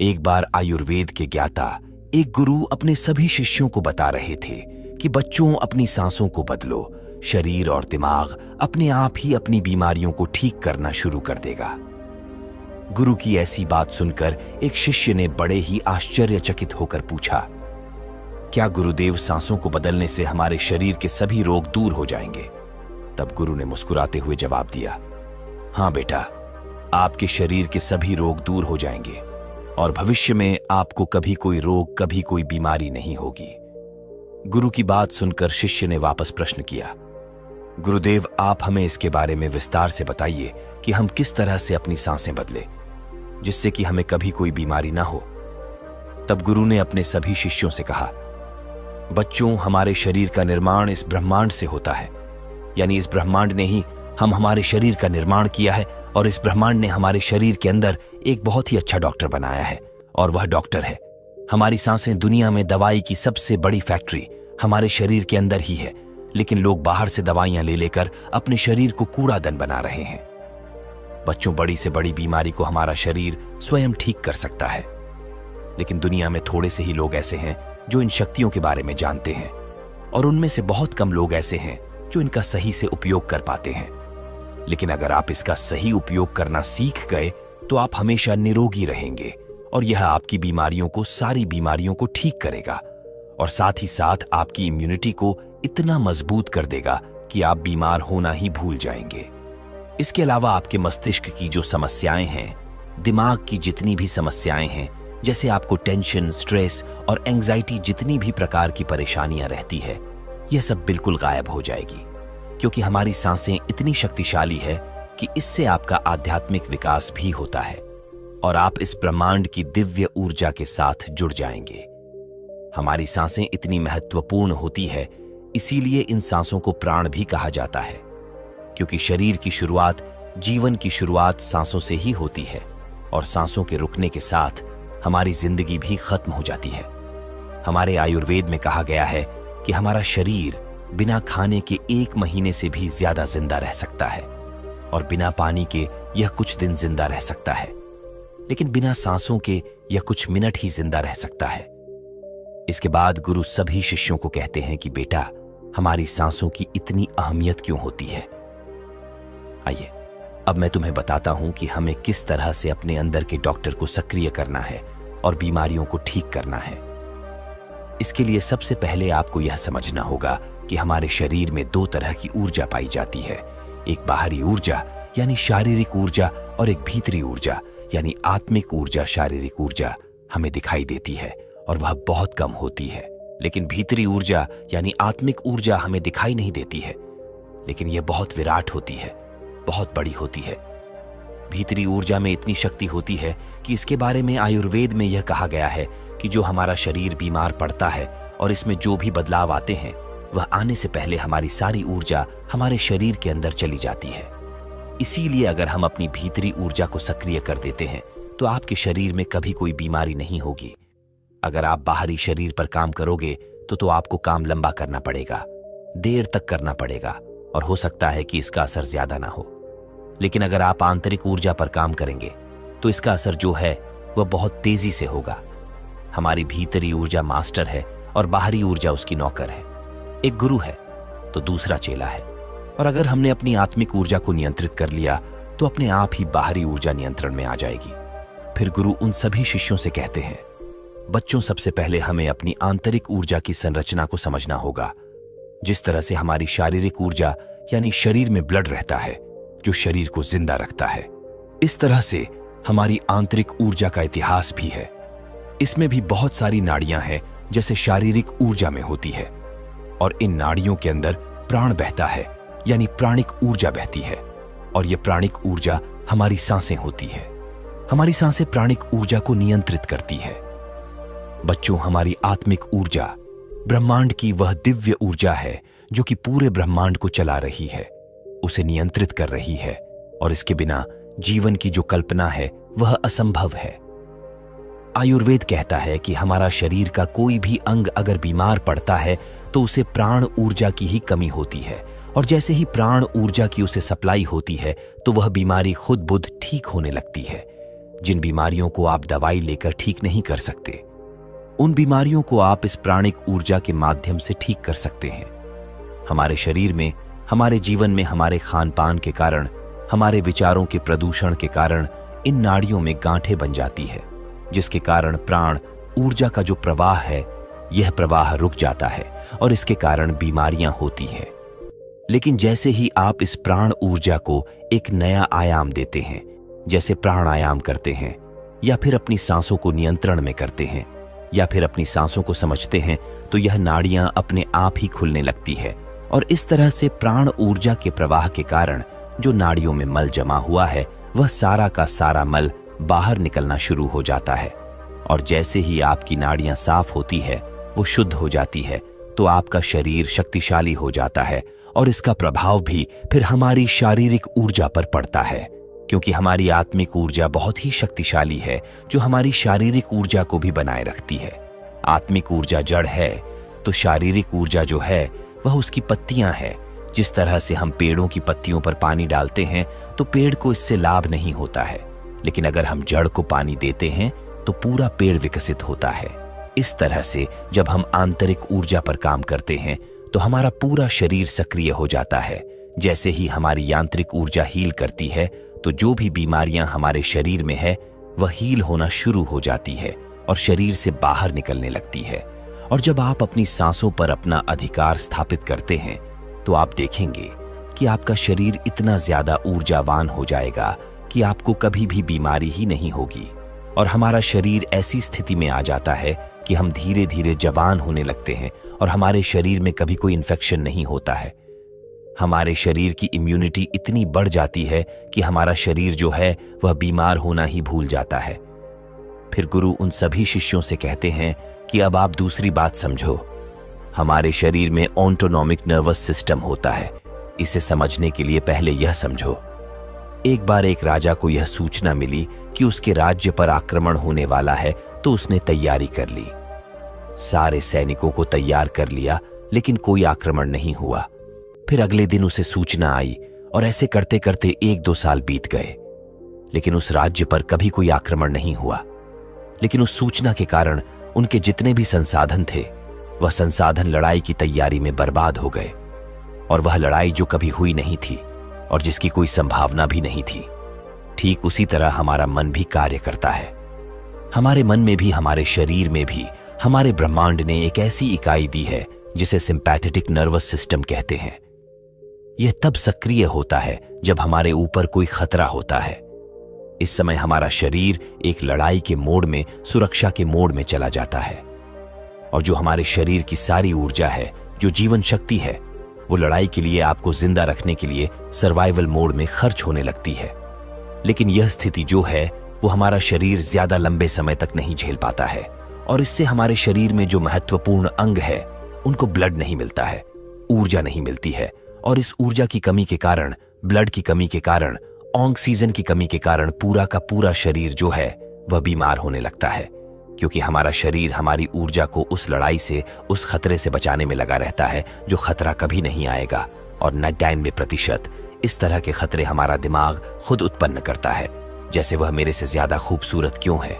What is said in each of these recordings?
एक बार आयुर्वेद के ज्ञाता एक गुरु अपने सभी शिष्यों को बता रहे थे कि बच्चों, अपनी सांसों को बदलो, शरीर और दिमाग अपने आप ही अपनी बीमारियों को ठीक करना शुरू कर देगा। गुरु की ऐसी बात सुनकर एक शिष्य ने बड़े ही आश्चर्यचकित होकर पूछा, क्या गुरुदेव, सांसों को बदलने से हमारे शरीर के सभी रोग दूर हो जाएंगे? तब गुरु ने मुस्कुराते हुए जवाब दिया, हाँ बेटा, आपके शरीर के सभी रोग दूर हो जाएंगे और भविष्य में आपको कभी कोई रोग, कभी कोई बीमारी नहीं होगी। गुरु की बात सुनकर शिष्य ने वापस प्रश्न किया, गुरुदेव, आप हमें इसके बारे में विस्तार से बताइए कि हम किस तरह से अपनी सांसें बदलें जिससे कि हमें कभी कोई बीमारी ना हो। तब गुरु ने अपने सभी शिष्यों से कहा, बच्चों, हमारे शरीर का निर्माण इस ब्रह्मांड से होता है, यानी इस ब्रह्मांड ने ही हमारे शरीर का निर्माण किया है और इस ब्रह्मांड ने हमारे शरीर के अंदर एक बहुत ही अच्छा डॉक्टर बनाया है और वह डॉक्टर है। हमारी सांसें दुनिया में दवाई की सबसे बड़ी फैक्ट्री हमारे शरीर के अंदर ही है, लेकिन लोग बाहर से दवाइयां ले लेकर अपने शरीर को कूड़ादन बना रहे हैं। बच्चों, बड़ी से बड़ी बीमारी को हमारा शरीर स्वयं ठीक कर सकता है, लेकिन दुनिया में थोड़े से ही लोग ऐसे हैं जो इन शक्तियों के बारे में जानते हैं और उनमें से बहुत कम लोग ऐसे हैं जो इनका सही से उपयोग कर पाते हैं। लेकिन अगर आप इसका सही उपयोग करना सीख गए तो आप हमेशा निरोगी रहेंगे और यह आपकी बीमारियों को, सारी बीमारियों को ठीक करेगा और साथ ही साथ आपकी इम्यूनिटी को इतना मजबूत कर देगा कि आप बीमार होना ही भूल जाएंगे। इसके अलावा आपके मस्तिष्क की जो समस्याएं हैं, दिमाग की जितनी भी समस्याएं हैं, जैसे आपको टेंशन, स्ट्रेस और एंजाइटी, जितनी भी प्रकार की परेशानियां रहती है, यह सब बिल्कुल गायब हो जाएगी, क्योंकि हमारी सांसें इतनी शक्तिशाली है कि इससे आपका आध्यात्मिक विकास भी होता है और आप इस ब्रह्मांड की दिव्य ऊर्जा के साथ जुड़ जाएंगे। हमारी सांसें इतनी महत्वपूर्ण होती है, इसीलिए इन सांसों को प्राण भी कहा जाता है, क्योंकि शरीर की शुरुआत, जीवन की शुरुआत सांसों से ही होती है और सांसों के रुकने के साथ हमारी जिंदगी भी खत्म हो जाती है। हमारे आयुर्वेद में कहा गया है कि हमारा शरीर बिना खाने के 1 महीने से भी ज्यादा जिंदा रह सकता है और बिना पानी के यह कुछ दिन जिंदा रह सकता है, लेकिन बिना सांसों के यह कुछ मिनट ही जिंदा रह सकता है। इसके बाद गुरु सभी शिष्यों को कहते हैं कि बेटा, हमारी सांसों की इतनी अहमियत क्यों होती है। आइए, अब मैं तुम्हें बताता हूं कि हमें किस तरह से अपने अंदर के डॉक्टर को सक्रिय करना है और बीमारियों को ठीक करना है। इसके लिए सबसे पहले आपको यह समझना होगा कि हमारे शरीर में 2 तरह की ऊर्जा पाई जाती है, एक बाहरी ऊर्जा यानी शारीरिक ऊर्जा और एक भीतरी ऊर्जा यानी आत्मिक ऊर्जा। शारीरिक ऊर्जा हमें दिखाई देती है और वह बहुत कम होती है, लेकिन भीतरी ऊर्जा यानी आत्मिक ऊर्जा हमें दिखाई नहीं देती है, लेकिन यह बहुत विराट होती है, बहुत बड़ी होती है। भीतरी ऊर्जा में इतनी शक्ति होती है कि इसके बारे में आयुर्वेद में यह कहा गया है कि जो हमारा शरीर बीमार पड़ता है और इसमें जो भी बदलाव आते हैं, वह आने से पहले हमारी सारी ऊर्जा हमारे शरीर के अंदर चली जाती है। इसीलिए अगर हम अपनी भीतरी ऊर्जा को सक्रिय कर देते हैं तो आपके शरीर में कभी कोई बीमारी नहीं होगी। अगर आप बाहरी शरीर पर काम करोगे तो आपको काम लंबा करना पड़ेगा, देर तक करना पड़ेगा और हो सकता है कि इसका असर ज्यादा ना हो। लेकिन अगर आप आंतरिक ऊर्जा पर काम करेंगे तो इसका असर जो है वह बहुत तेजी से होगा। हमारी भीतरी ऊर्जा मास्टर है और बाहरी ऊर्जा उसकी नौकर है। एक गुरु है तो दूसरा चेला है, और अगर हमने अपनी आत्मिक ऊर्जा को नियंत्रित कर लिया तो अपने आप ही बाहरी ऊर्जा नियंत्रण में आ जाएगी। फिर गुरु उन सभी शिष्यों से कहते हैं, बच्चों, सबसे पहले हमें अपनी आंतरिक ऊर्जा की संरचना को समझना होगा। जिस तरह से हमारी शारीरिक ऊर्जा यानी शरीर में ब्लड रहता है जो शरीर को जिंदा रखता है, इस तरह से हमारी आंतरिक ऊर्जा का इतिहास भी है। इसमें भी बहुत सारी नाड़ियां हैं जैसे शारीरिक ऊर्जा में होती है, और इन नाड़ियों के अंदर प्राण बहता है यानी प्राणिक ऊर्जा बहती है, और यह प्राणिक ऊर्जा हमारी सांसें होती है। हमारी सांसें प्राणिक ऊर्जा को नियंत्रित करती है। बच्चों, हमारी आत्मिक ऊर्जा ब्रह्मांड की वह दिव्य ऊर्जा है जो कि पूरे ब्रह्मांड को चला रही है, उसे नियंत्रित कर रही है, और इसके बिना जीवन की जो कल्पना है वह असंभव है। आयुर्वेद कहता है कि हमारा शरीर का कोई भी अंग अगर बीमार पड़ता है तो उसे प्राण ऊर्जा की ही कमी होती है, और जैसे ही प्राण ऊर्जा की उसे सप्लाई होती है तो वह बीमारी खुद बुद ठीक होने लगती है। जिन बीमारियों को आप दवाई लेकर ठीक नहीं कर सकते, उन बीमारियों को आप इस प्राणिक ऊर्जा के माध्यम से ठीक कर सकते हैं। हमारे शरीर में, हमारे जीवन में, हमारे खान पान के कारण, हमारे विचारों के प्रदूषण के कारण इन नाड़ियों में गांठें बन जाती है, जिसके कारण प्राण ऊर्जा का जो प्रवाह है, यह प्रवाह रुक जाता है और इसके कारण बीमारियां होती हैं। लेकिन जैसे ही आप इस प्राण ऊर्जा को एक नया आयाम देते हैं, जैसे प्राणायाम करते हैं, या फिर अपनी सांसों को नियंत्रण में करते हैं, या फिर अपनी सांसों को समझते हैं, तो यह नाड़ियां अपने आप ही खुलने लगती है और इस तरह से प्राण ऊर्जा के प्रवाह के कारण जो नाड़ियों में मल जमा हुआ है, वह सारा का सारा मल बाहर निकलना शुरू हो जाता है। और जैसे ही आपकी नाड़ियां साफ होती है, वो शुद्ध हो जाती है, तो आपका शरीर शक्तिशाली हो जाता है और इसका प्रभाव भी फिर हमारी शारीरिक ऊर्जा पर पड़ता है, क्योंकि हमारी आत्मिक ऊर्जा बहुत ही शक्तिशाली है, जो हमारी शारीरिक ऊर्जा को भी बनाए रखती है। आत्मिक ऊर्जा जड़ है, तो शारीरिक ऊर्जा जो है वह उसकी पत्तियां हैं। जिस तरह से हम पेड़ों की पत्तियों पर पानी डालते हैं, तो पेड़ को इससे लाभ नहीं होता है, लेकिन अगर हम जड़ को पानी देते हैं तो पूरा पेड़ विकसित होता है। इस तरह से जब हम आंतरिक ऊर्जा पर काम करते हैं, तो हमारा पूरा शरीर सक्रिय हो जाता है। जैसे ही हमारी यांत्रिक ऊर्जा हील करती है, तो जो भी बीमारियां हमारे शरीर में है, वह हील होना शुरू हो जाती है और शरीर से बाहर निकलने लगती है। और जब आप अपनी सांसों पर अपना अधिकार स्थापित करते हैं, तो आप देखेंगे कि आपका शरीर इतना ज्यादा ऊर्जावान हो जाएगा कि आपको कभी भी बीमारी ही नहीं होगी। और हमारा शरीर ऐसी स्थिति में आ जाता है कि हम धीरे धीरे जवान होने लगते हैं और हमारे शरीर में कभी कोई इन्फेक्शन नहीं होता है। हमारे शरीर की इम्यूनिटी इतनी बढ़ जाती है कि हमारा शरीर जो है वह बीमार होना ही भूल जाता है। फिर गुरु उन सभी शिष्यों से कहते हैं कि अब आप दूसरी बात समझो। हमारे शरीर में ऑटोनॉमिक नर्वस सिस्टम होता है। इसे समझने के लिए पहले यह समझो। एक बार एक राजा को यह सूचना मिली कि उसके राज्य पर आक्रमण होने वाला है, तो उसने तैयारी कर ली। सारे सैनिकों को तैयार कर लिया, लेकिन कोई आक्रमण नहीं हुआ। फिर अगले दिन उसे सूचना आई और ऐसे करते करते 1-2 साल बीत गए, लेकिन उस राज्य पर कभी कोई आक्रमण नहीं हुआ। लेकिन उस सूचना के कारण उनके जितने भी संसाधन थे, वह संसाधन लड़ाई की तैयारी में बर्बाद हो गए, और वह लड़ाई जो कभी हुई नहीं थी और जिसकी कोई संभावना भी नहीं थी। ठीक उसी तरह हमारा मन भी कार्य करता है। हमारे मन में भी, हमारे शरीर में भी हमारे ब्रह्मांड ने एक ऐसी इकाई दी है जिसे सिंपैथेटिक नर्वस सिस्टम कहते हैं। यह तब सक्रिय होता है जब हमारे ऊपर कोई खतरा होता है। इस समय हमारा शरीर एक लड़ाई के मोड में, सुरक्षा के मोड में चला जाता है, और जो हमारे शरीर की सारी ऊर्जा है, जो जीवन शक्ति है, वो लड़ाई के लिए, आपको जिंदा रखने के लिए सर्वाइवल मोड में खर्च होने लगती है। लेकिन यह स्थिति जो है, वो हमारा शरीर ज्यादा लंबे समय तक नहीं झेल पाता है, और इससे हमारे शरीर में जो महत्वपूर्ण अंग है, उनको ब्लड नहीं मिलता है, ऊर्जा नहीं मिलती है। और इस ऊर्जा की कमी के कारण, ब्लड की कमी के कारण, ऑक्सीजन की कमी के कारण पूरा का पूरा शरीर जो है वह बीमार होने लगता है, क्योंकि हमारा शरीर हमारी ऊर्जा को उस लड़ाई से, उस खतरे से बचाने में लगा रहता है जो खतरा कभी नहीं आएगा। और 99% इस तरह के खतरे हमारा दिमाग खुद उत्पन्न करता है। जैसे वह मेरे से ज्यादा खूबसूरत क्यों है?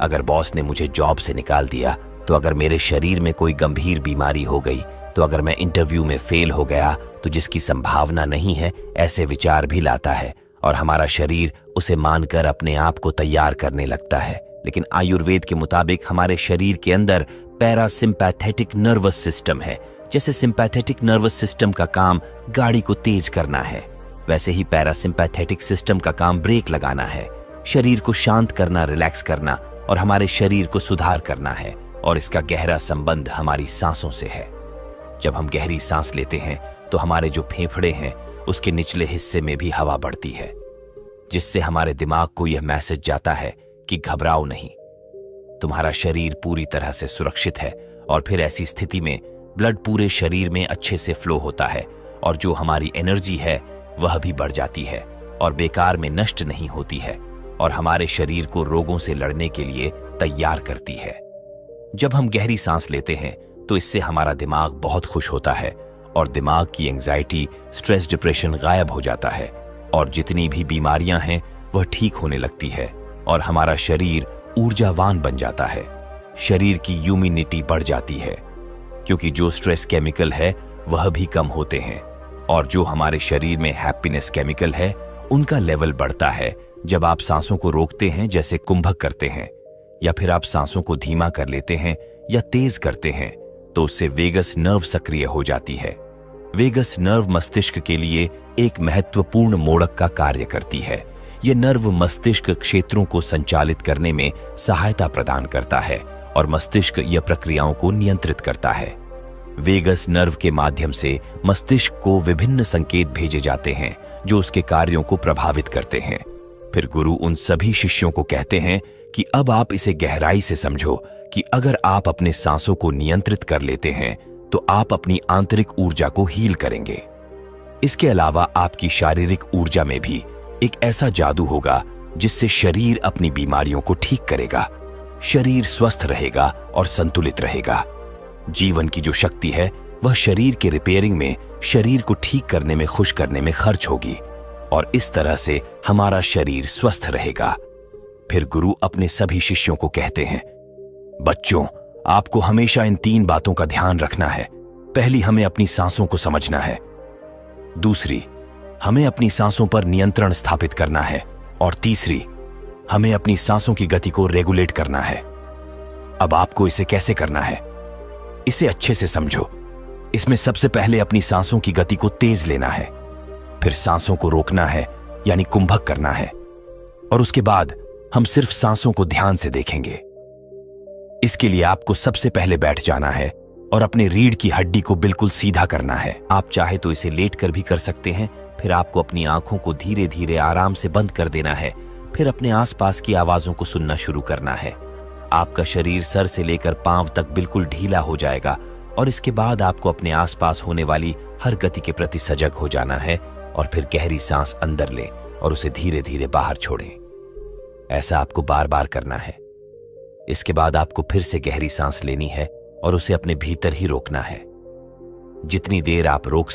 अगर बॉस ने मुझे जॉब से निकाल दिया, तो अगर मेरे शरीर में कोई गंभीर बीमारी हो गई, तो अगर मैं इंटरव्यू में फेल हो गया, तो जिसकी संभावना नहीं है, ऐसे विचार भी लाता है और हमारा शरीर उसे मानकर अपने आप को तैयार करने लगता है। लेकिन आयुर्वेद के मुताबिक हमारे शरीर के अंदर पैरासिम्पैथेटिक नर्वस सिस्टम है। जैसे सिंपैथेटिक नर्वस सिस्टम का काम गाड़ी को तेज करना है, वैसे ही पैरासिम्पैथेटिक सिस्टम का काम ब्रेक लगाना है, शरीर को शांत करना, रिलैक्स करना और हमारे शरीर को सुधार करना है। और इसका गहरा संबंध हमारी सांसों से है। जब हम गहरी सांस लेते हैं, तो हमारे जो फेफड़े हैं, उसके निचले हिस्से में भी हवा बढ़ती है, जिससे हमारे दिमाग को यह मैसेज जाता है कि घबराओ नहीं, तुम्हारा शरीर पूरी तरह से सुरक्षित है। और फिर ऐसी स्थिति में ब्लड पूरे शरीर में अच्छे से फ्लो होता है, और जो हमारी एनर्जी है वह भी बढ़ जाती है और बेकार में नष्ट नहीं होती है, और हमारे शरीर को रोगों से लड़ने के लिए तैयार करती है। जब हम गहरी सांस लेते हैं, तो इससे हमारा दिमाग बहुत खुश होता है और दिमाग की एंजाइटी, स्ट्रेस, डिप्रेशन गायब हो जाता है, और जितनी भी बीमारियां हैं वह ठीक होने लगती है। और हमारा शरीर ऊर्जावान बन जाता है। शरीर की इम्यूनिटी बढ़ जाती है, क्योंकि जो स्ट्रेस केमिकल है वह भी कम होते हैं, और जो हमारे शरीर में हैप्पीनेस केमिकल है उनका लेवल बढ़ता है जब आप सांसों को रोकते हैं, जैसे कुंभक करते हैं, या फिर आप सांसों को धीमा कर लेते हैं या तेज करते हैं, तो उससे वेगस नर्व सक्रिय हो जाती है। वेगस नर्व मस्तिष्क के लिए एक महत्वपूर्ण मोड़क का कार्य करती है। यह नर्व मस्तिष्क क्षेत्रों को संचालित करने में सहायता प्रदान करता है और मस्तिष्क यह प्रक्रियाओं को नियंत्रित करता है। वेगस नर्व के माध्यम से मस्तिष्क को विभिन्न संकेत भेजे जाते हैं जो उसके कार्यों को प्रभावित करते हैं। फिर गुरु उन सभी शिष्यों को कहते हैं कि अब आप इसे गहराई से समझो कि अगर आप अपने सांसों को नियंत्रित कर लेते हैं तो आप अपनी आंतरिक ऊर्जा को हील करेंगे। इसके अलावा आपकी शारीरिक ऊर्जा में भी एक ऐसा जादू होगा जिससे शरीर अपनी बीमारियों को ठीक करेगा, शरीर स्वस्थ रहेगा और संतुलित रहेगा। जीवन की जो शक्ति है वह शरीर के रिपेयरिंग में, शरीर को ठीक करने में, खुश करने में खर्च होगी, और इस तरह से हमारा शरीर स्वस्थ रहेगा। फिर गुरु अपने सभी शिष्यों को कहते हैं, बच्चों, आपको हमेशा इन 3 बातों का ध्यान रखना है। पहली, हमें अपनी सांसों को समझना है। दूसरी, हमें अपनी सांसों पर नियंत्रण स्थापित करना है। और तीसरी, हमें अपनी सांसों की गति को रेगुलेट करना है। अब आपको इसे कैसे करना है, इसे अच्छे से समझो। इसमें सबसे पहले अपनी सांसों की गति को तेज लेना है, फिर सांसों को रोकना है यानी कुंभक करना है, और उसके बाद हम सिर्फ सांसों को ध्यान से देखेंगे। इसके लिए आपको सबसे पहले बैठ जाना है और अपने रीढ़ की हड्डी को बिल्कुल सीधा करना है। आप चाहे तो इसे लेट कर भी कर सकते हैं। फिर आपको अपनी आंखों को धीरे धीरे आराम से बंद कर देना है। फिर अपने आसपास की आवाजों को सुनना शुरू करना है। आपका शरीर सर से लेकर पांव तक बिल्कुल ढीला हो जाएगा, और इसके बाद आपको अपने आसपास होने वाली हर गति के प्रति सजग हो जाना है, और फिर गहरी सांस अंदर लें और उसे धीरे धीरे बाहर छोड़ें। ऐसा आपको बार बार करना है। इसके बाद आपको फिर से गहरी सांस लेनी है और उसे अपने भीतर ही रोकना है, जितनी देर आप रोक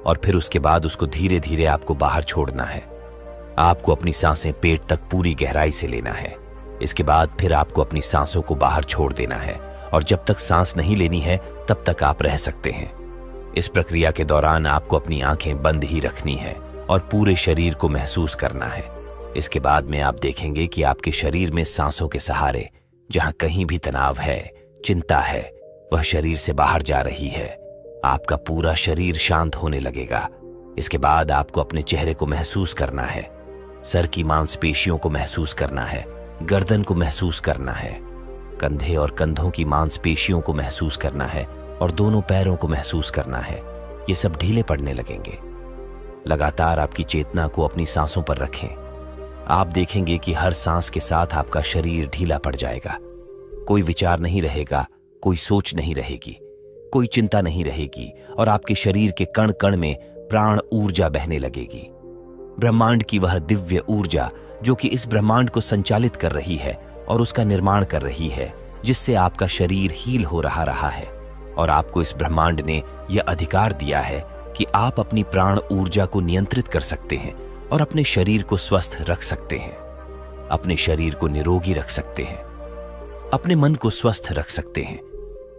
और फिर उसके बाद उसको धीरे धीरे आपको बाहर छोड़ना है। आपको अपनी सांसें पेट तक पूरी गहराई से लेना है। इसके बाद फिर आपको अपनी सांसों को बाहर छोड़ देना है, और जब तक सांस नहीं लेनी है तब तक आप रह सकते हैं। इस प्रक्रिया के दौरान आपको अपनी आंखें बंद ही रखनी है और पूरे शरीर को महसूस करना है। इसके बाद में आप देखेंगे कि आपके शरीर में सांसों के सहारे जहां कहीं भी तनाव है, चिंता है, वह शरीर से बाहर जा रही है। आपका पूरा शरीर शांत होने लगेगा। इसके बाद आपको अपने चेहरे को महसूस करना है, सर की मांसपेशियों को महसूस करना है, गर्दन को महसूस करना है, कंधे और कंधों की मांसपेशियों को महसूस करना है, और दोनों पैरों को महसूस करना है। ये सब ढीले पड़ने लगेंगे। लगातार आपकी चेतना को अपनी सांसों पर रखें। आप देखेंगे कि हर सांस के साथ आपका शरीर ढीला पड़ जाएगा। कोई विचार नहीं रहेगा, कोई सोच नहीं रहेगी, कोई चिंता नहीं रहेगी, और आपके शरीर के कण कण में प्राण ऊर्जा बहने लगेगी। ब्रह्मांड की वह दिव्य ऊर्जा जो कि इस ब्रह्मांड को संचालित कर रही है और उसका निर्माण कर रही है, जिससे आपका शरीर हील हो रहा है। और आपको इस ब्रह्मांड ने यह अधिकार दिया है कि आप अपनी प्राण ऊर्जा को नियंत्रित कर सकते हैं और अपने शरीर को स्वस्थ रख सकते हैं, अपने शरीर को निरोगी रख सकते हैं, अपने मन को स्वस्थ रख सकते हैं।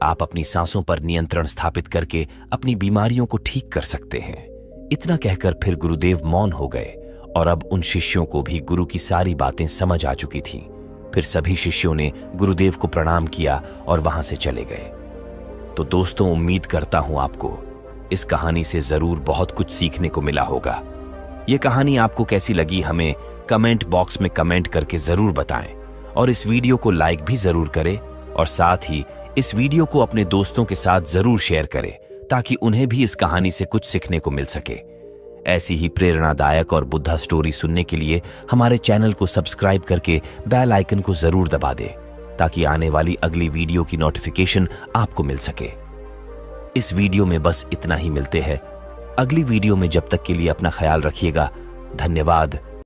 आप अपनी सांसों पर नियंत्रण स्थापित करके अपनी बीमारियों को ठीक कर सकते हैं। इतना कहकर फिर गुरुदेव मौन हो गए, और अब उन शिष्यों को भी गुरु की सारी बातें समझ आ चुकी थीं। फिर सभी शिष्यों ने गुरुदेव को प्रणाम किया और वहां से चले गए। तो दोस्तों, उम्मीद करता हूं आपको इस कहानी से जरूर बहुत कुछ सीखने को मिला होगा। ये कहानी आपको कैसी लगी हमें कमेंट बॉक्स में कमेंट करके जरूर बताएं, और इस वीडियो को लाइक भी जरूर करें, और साथ ही इस वीडियो को अपने दोस्तों के साथ जरूर शेयर करें ताकि उन्हें भी इस कहानी से कुछ सीखने को मिल सके। ऐसी ही प्रेरणादायक और बुद्धा स्टोरी सुनने के लिए हमारे चैनल को सब्सक्राइब करके बेल आइकन को जरूर दबा दें ताकि आने वाली अगली वीडियो की नोटिफिकेशन आपको मिल सके। इस वीडियो में बस इतना ही। मिलते हैं अगली वीडियो में। जब तक के लिए अपना ख्याल रखिएगा। धन्यवाद।